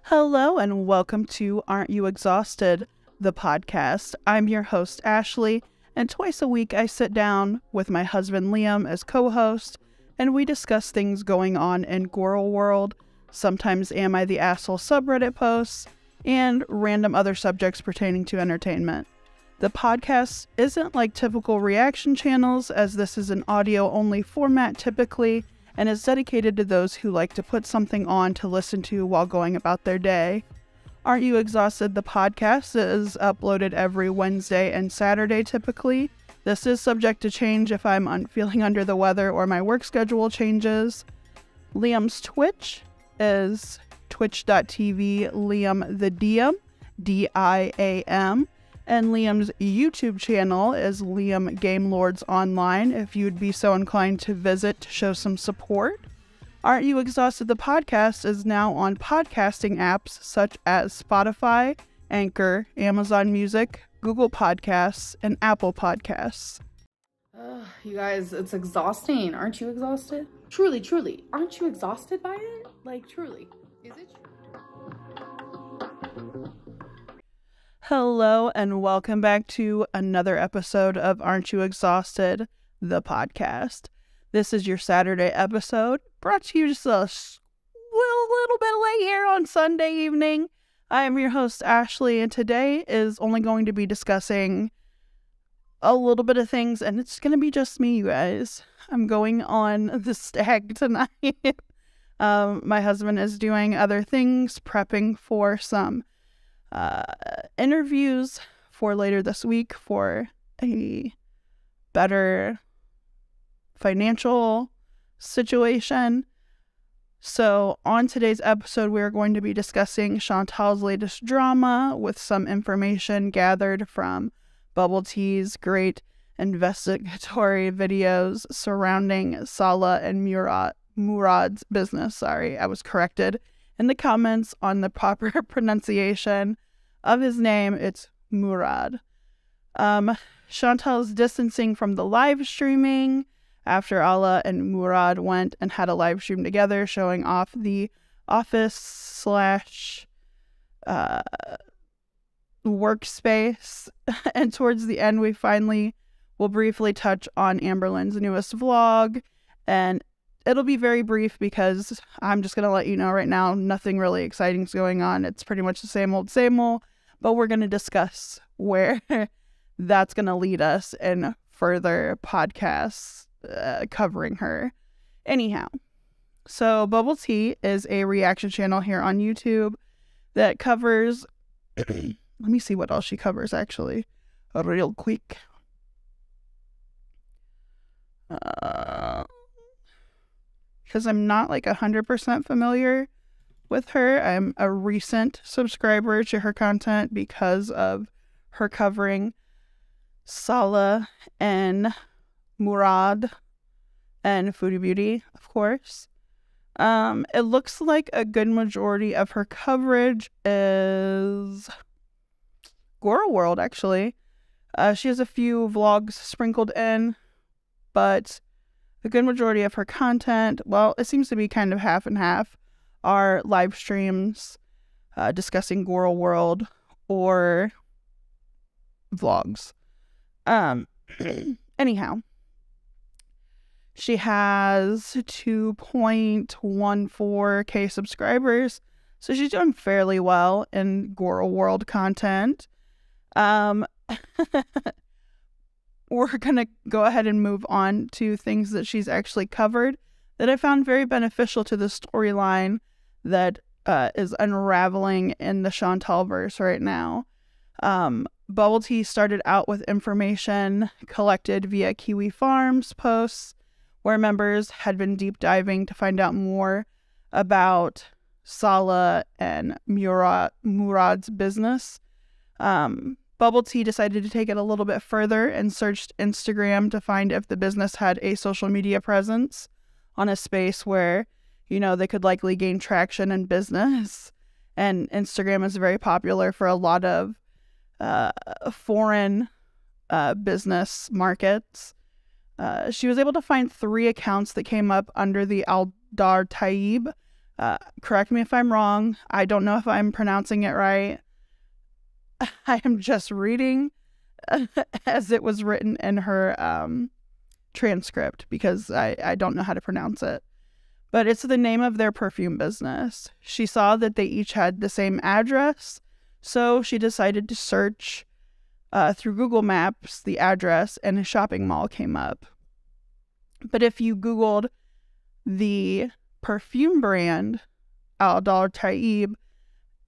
Hello and welcome to Aren't You Exhausted, the podcast. I'm your host, Ashley, and twice a week I sit down with my husband, Liam, as co-host, and we discuss things going on in Girl World, sometimes Am I the Asshole subreddit posts, and random other subjects pertaining to entertainment. The podcast isn't like typical reaction channels, as this is an audio-only format typically, and is dedicated to those who like to put something on to listen to while going about their day. Aren't You Exhausted? The podcast is uploaded every Wednesday and Saturday typically. This is subject to change if I'm feeling under the weather or my work schedule changes. Liam's Twitch is twitch.tv Liam the Diam, D-I-A-M. And Liam's YouTube channel is LiamGameLordsOnline, if you'd be so inclined to visit to show some support. Aren't You Exhausted? The podcast is now on podcasting apps such as Spotify, Anchor, Amazon Music, Google Podcasts, and Apple Podcasts. You guys, it's exhausting. Aren't you exhausted? Truly. Aren't you exhausted by it? Like, truly. Is it true? Hello and welcome back to another episode of Aren't You Exhausted? The podcast. This is your Saturday episode, brought to you just a little bit late here on Sunday evening. I am your host, Ashley, and today is only going to be discussing a little bit of things, and it's going to be just me, you guys. I'm going on the stag tonight. My husband is doing other things, prepping for some interviews for later this week for a better financial situation. So on today's episode, we're going to be discussing Chantal's latest drama with some information gathered from Bubble Tea's great investigatory videos surrounding Salah and Murad's business. Sorry, I was corrected in the comments on the proper pronunciation of his name. It's Murad. Chantal's distancing from the live streaming after Allah and Murad went and had a live stream together showing off the office / workspace. And towards the end, we finally will briefly touch on Amberlynn's newest vlog, and it'll be very brief because I'm just going to let you know right now, nothing really exciting is going on. It's pretty much the same old, but we're going to discuss where that's going to lead us in further podcasts covering her. Anyhow, so Bubble Tea is a reaction channel here on YouTube that covers, let me see what else she covers actually, real quick. Because I'm not like 100% familiar with her. I'm a recent subscriber to her content because of her covering Salah and Murad and Foodie Beauty, of course. It looks like a good majority of her coverage is Girl World, actually. She has a few vlogs sprinkled in, but the good majority of her content, well, it seems to be kind of half and half, are live streams discussing Girl World or vlogs. Anyhow, she has 2.14k subscribers, so she's doing fairly well in Girl World content. We're going to go ahead and move on to things that she's actually covered that I found very beneficial to the storyline that is unraveling in the Chantal verse right now. Bubble Tea started out with information collected via Kiwi Farms posts, where members had been deep diving to find out more about Salah and Murad's business. Bubble Tea decided to take it a little bit further and searched Instagram to find if the business had a social media presence on a space where, you know, they could likely gain traction in business. And Instagram is very popular for a lot of foreign business markets. She was able to find 3 accounts that came up under the Aldar Taib Correct me if I'm wrong. I don't know if I'm pronouncing it right. I am just reading as it was written in her transcript because I don't know how to pronounce it. But it's the name of their perfume business. She saw that they each had the same address, so she decided to search through Google Maps the address, and a shopping mall came up. But if you Googled the perfume brand, Al Dar Taib,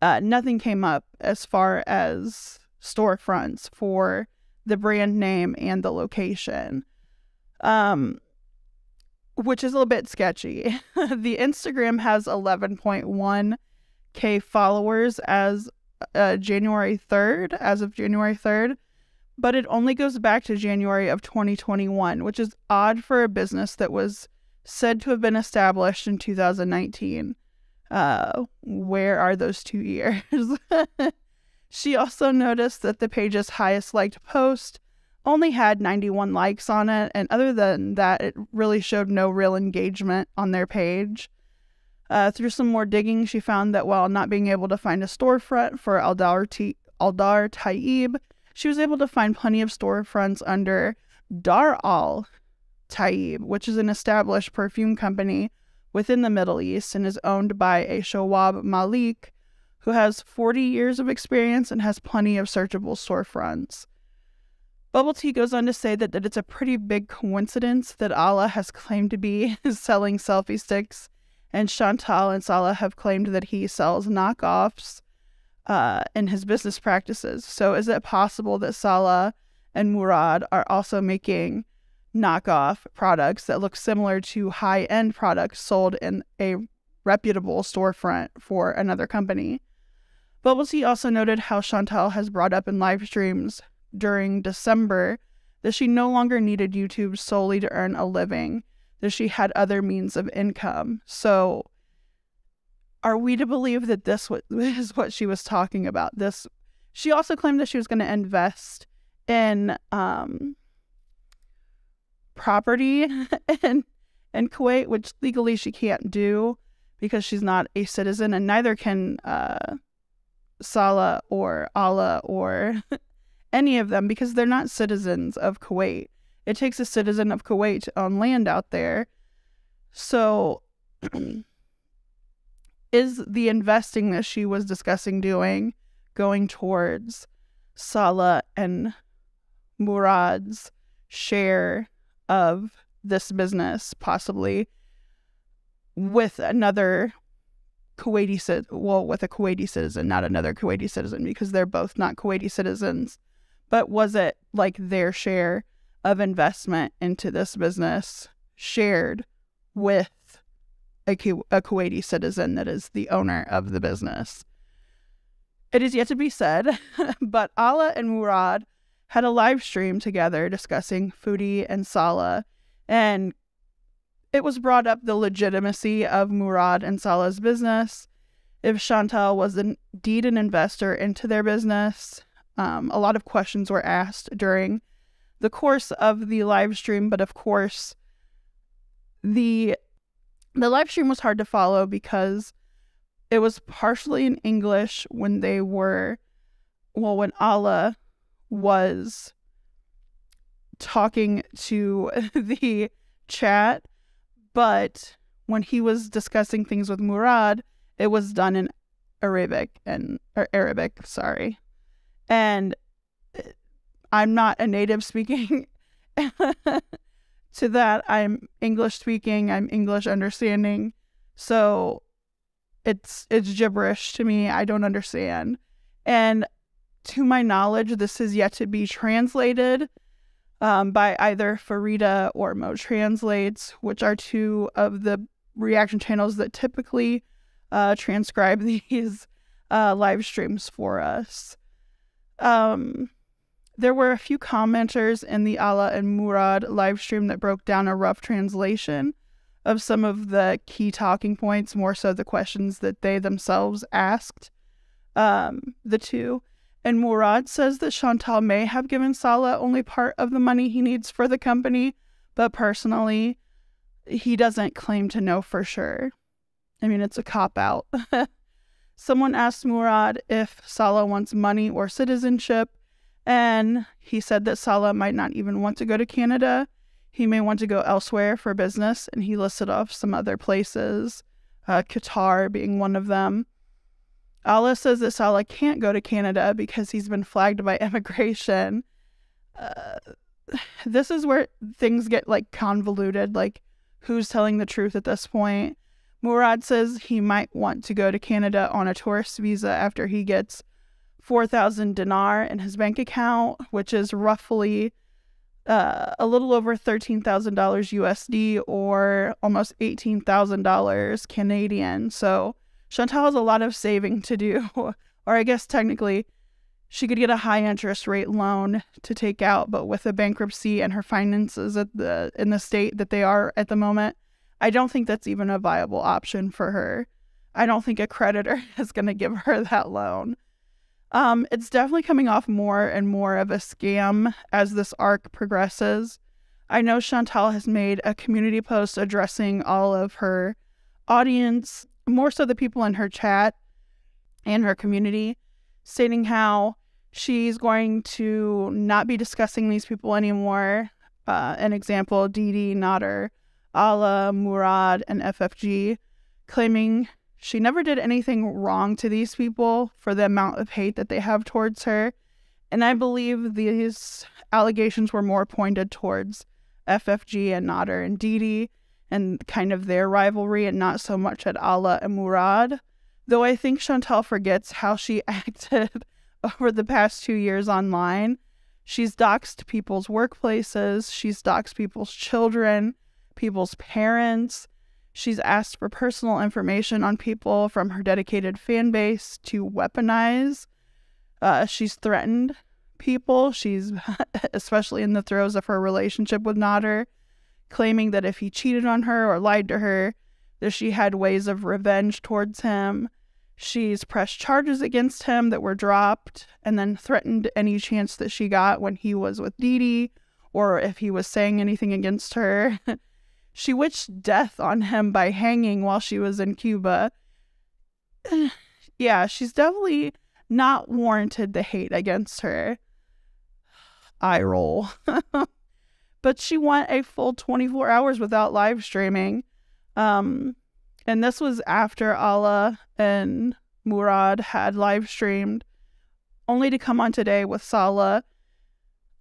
nothing came up as far as storefronts for the brand name and the location, which is a little bit sketchy. The Instagram has 11.1K followers as January 3rd, but it only goes back to January of 2021, which is odd for a business that was said to have been established in 2019. Where are those 2 years? She also noticed that the page's highest liked post only had 91 likes on it, and other than that, it really showed no real engagement on their page. Through some more digging, she found that while not being able to find a storefront for Al Dar Taib, she was able to find plenty of storefronts under Dar Al Taib, which is an established perfume company within the Middle East and is owned by a Shawab Malik, who has 40 years of experience and has plenty of searchable storefronts. Bubble Tea goes on to say that it's a pretty big coincidence that Allah has claimed to be selling selfie sticks, and Chantal and Salah have claimed that he sells knockoffs in his business practices. So is it possible that Salah and Murad are also making knockoff products that look similar to high-end products sold in a reputable storefront for another company? Bubble Tea also noted how Chantal has brought up in live streams during December that she no longer needed YouTube solely to earn a living, that she had other means of income. So are we to believe that this is what she was talking about? She also claimed that she was going to invest in property in Kuwait, which legally she can't do because she's not a citizen, and neither can Salah or Allah or any of them, because they're not citizens of Kuwait. It takes a citizen of Kuwait to own land out there. So is the investing that she was discussing doing going towards Salah and Murad's share of this business, possibly with another Kuwaiti with a Kuwaiti citizen, not another Kuwaiti citizen, because they're both not Kuwaiti citizens. But was it like their share of investment into this business shared with a Kuwaiti citizen that is the owner of the business? It is yet to be said, but Allah and Murad had a live stream together discussing Foodie and Salah, and it was brought up the legitimacy of Murad and Salah's business, if Chantal was indeed an investor into their business. A lot of questions were asked during the course of the live stream, but of course the live stream was hard to follow because it was partially in English when Allah was talking to the chat, but when he was discussing things with Murad, it was done in Arabic, sorry. And I'm not a native speaking to that. I'm English speaking, I'm English understanding. So it's gibberish to me. I don't understand. And to my knowledge, this is yet to be translated by either Farida or Mo Translates, which are two of the reaction channels that typically transcribe these live streams for us. There were a few commenters in the Allah and Murad live stream that broke down a rough translation of some of the key talking points, more so the questions that they themselves asked the two. And Murad says that Chantal may have given Salah only part of the money he needs for the company, but personally, he doesn't claim to know for sure. I mean, it's a cop-out. Someone asked Murad if Saleh wants money or citizenship, and he said that Saleh might not even want to go to Canada. He may want to go elsewhere for business, and he listed off some other places, Qatar being one of them. Allah says that Saleh can't go to Canada because he's been flagged by immigration. This is where things get like convoluted, like who's telling the truth at this point. Murad says he might want to go to Canada on a tourist visa after he gets 4,000 dinar in his bank account, which is roughly a little over $13,000 USD or almost $18,000 Canadian. So Chantal has a lot of saving to do, or I guess technically she could get a high interest rate loan to take out, but with the bankruptcy and her finances in the state that they are at the moment, I don't think that's even a viable option for her. I don't think a creditor is going to give her that loan. It's definitely coming off more and more of a scam as this arc progresses. I know Chantal has made a community post addressing all of her audience, more so the people in her chat and her community, stating how she's going to not be discussing these people anymore. An example, Didi, Nader, Allah, Murad, and FFG, claiming she never did anything wrong to these people for the amount of hate that they have towards her. And I believe these allegations were more pointed towards FFG and Nader and Didi and kind of their rivalry, and not so much at Allah and Murad. Though I think Chantal forgets how she acted over the past 2 years online. She's doxed people's workplaces. She's doxed people's children, people's parents. She's asked for personal information on people from her dedicated fan base to weaponize. She's threatened people. She's, especially in the throes of her relationship with Nader, claiming that if he cheated on her or lied to her, that she had ways of revenge towards him. She's pressed charges against him that were dropped, and then threatened any chance that she got when he was with Didi, or if he was saying anything against her. She wished death on him by hanging while she was in Cuba. Yeah, she's definitely not warranted the hate against her. Eye roll. But she went a full 24 hours without live streaming. And this was after Allah and Murad had live streamed, only to come on today with Saleh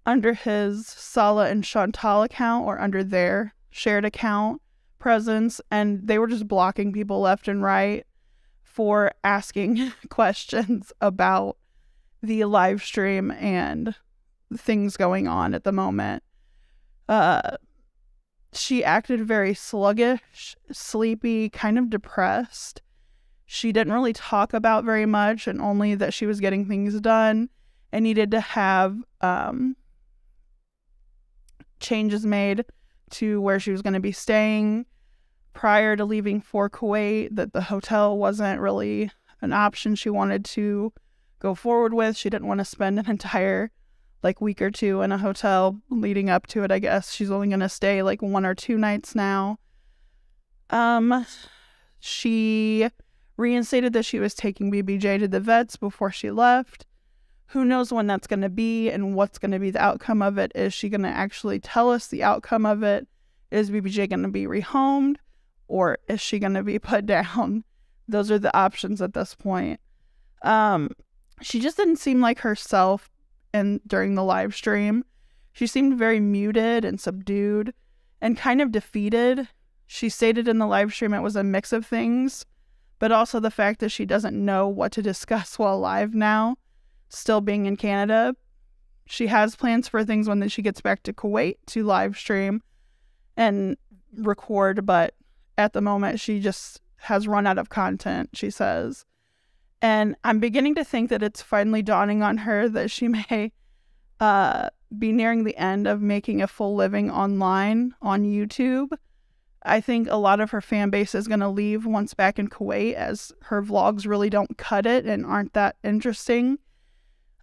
under his Saleh and Chantal account, or under their shared account presence, and they were just blocking people left and right for asking questions about the live stream and things going on at the moment. She acted very sluggish, sleepy, kind of depressed. She didn't really talk about very much, and only that she was getting things done and needed to have changes made to where she was going to be staying prior to leaving for Kuwait, that the hotel wasn't really an option she wanted to go forward with. She didn't want to spend an entire week or two in a hotel leading up to it. I guess she's only going to stay 1 or 2 nights now. She reinstated that she was taking BBJ to the vets before she left. Who knows when that's going to be and what's going to be the outcome of it. Is she going to actually tell us the outcome of it? Is BBJ going to be rehomed, or is she going to be put down? Those are the options at this point. She just didn't seem like herself during the live stream. She seemed very muted and subdued and kind of defeated. She stated in the live stream it was a mix of things, but also the fact that she doesn't know what to discuss while live now, still being in Canada. She has plans for things when she gets back to Kuwait to live stream and record, but at the moment she just has run out of content, she says. And I'm beginning to think that it's finally dawning on her that she may be nearing the end of making a full living online on YouTube. I think a lot of her fan base is going to leave once back in Kuwait, as her vlogs really don't cut it and aren't that interesting.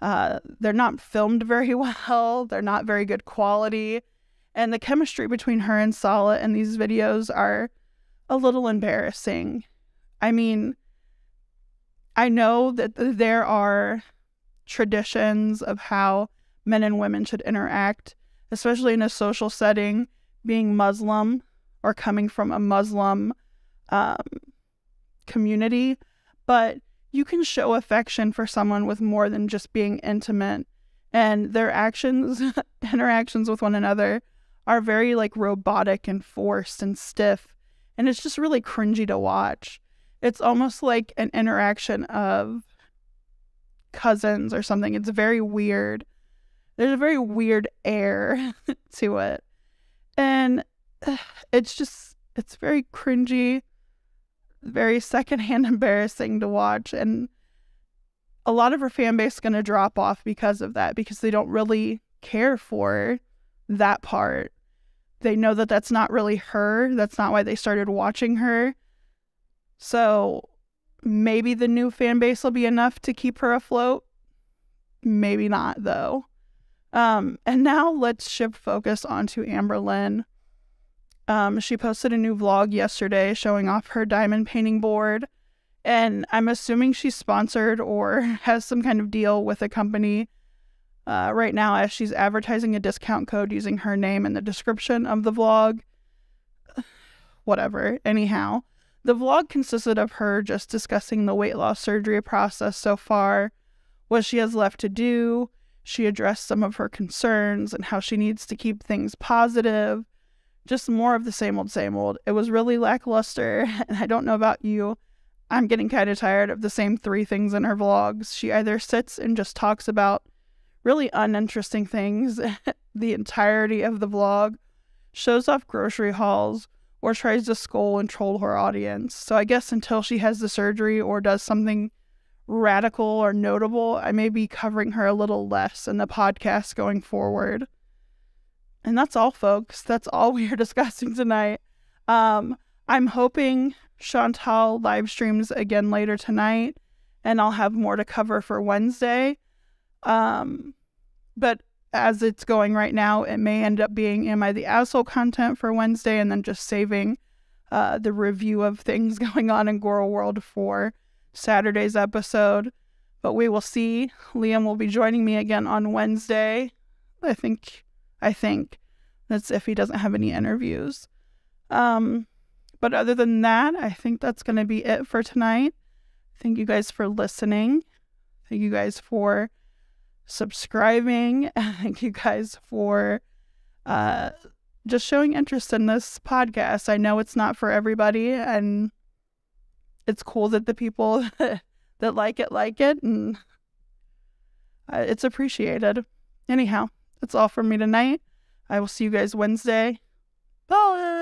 They're not filmed very well. They're not very good quality. And the chemistry between her and Saleh in these videos are a little embarrassing. I mean, I know that there are traditions of how men and women should interact, especially in a social setting, being Muslim or coming from a Muslim community, but you can show affection for someone with more than just being intimate, and their interactions with one another are very like robotic and forced and stiff, and it's just really cringy to watch. It's almost like an interaction of cousins or something. It's very weird. There's a very weird air to it, and it's very cringy, very secondhand embarrassing to watch, and a lot of her fan base is going to drop off because of that, because they don't really care for that part. They know that that's not really her. That's not why they started watching her. So maybe the new fan base will be enough to keep her afloat. Maybe not, though. And now let's shift focus onto Amberlynn. She posted a new vlog yesterday showing off her diamond painting board, and I'm assuming she's sponsored or has some kind of deal with a company right now, as she's advertising a discount code using her name in the description of the vlog. Whatever. Anyhow, the vlog consisted of her just discussing the weight loss surgery process so far, what she has left to do. She addressed some of her concerns and how she needs to keep things positive. Just more of the same old, same old. It was really lackluster, and I don't know about you, I'm getting kind of tired of the same 3 things in her vlogs. She either sits and just talks about really uninteresting things the entirety of the vlog, shows off grocery hauls, or tries to scold and troll her audience. So I guess until she has the surgery or does something radical or notable, I may be covering her a little less in the podcast going forward. And that's all, folks. That's all we are discussing tonight. I'm hoping Chantal live streams again later tonight, and I'll have more to cover for Wednesday. But as it's going right now, it may end up being Am I the Asshole content for Wednesday, and then just saving the review of things going on in Goro World for Saturday's episode. But we will see. Liam will be joining me again on Wednesday. I think that's if he doesn't have any interviews. But other than that, I think that's going to be it for tonight. Thank you guys for listening. Thank you guys for subscribing. Thank you guys for just showing interest in this podcast. I know it's not for everybody, and it's cool that the people that like it, and it's appreciated. Anyhow, that's all from me tonight. I will see you guys Wednesday. Bye!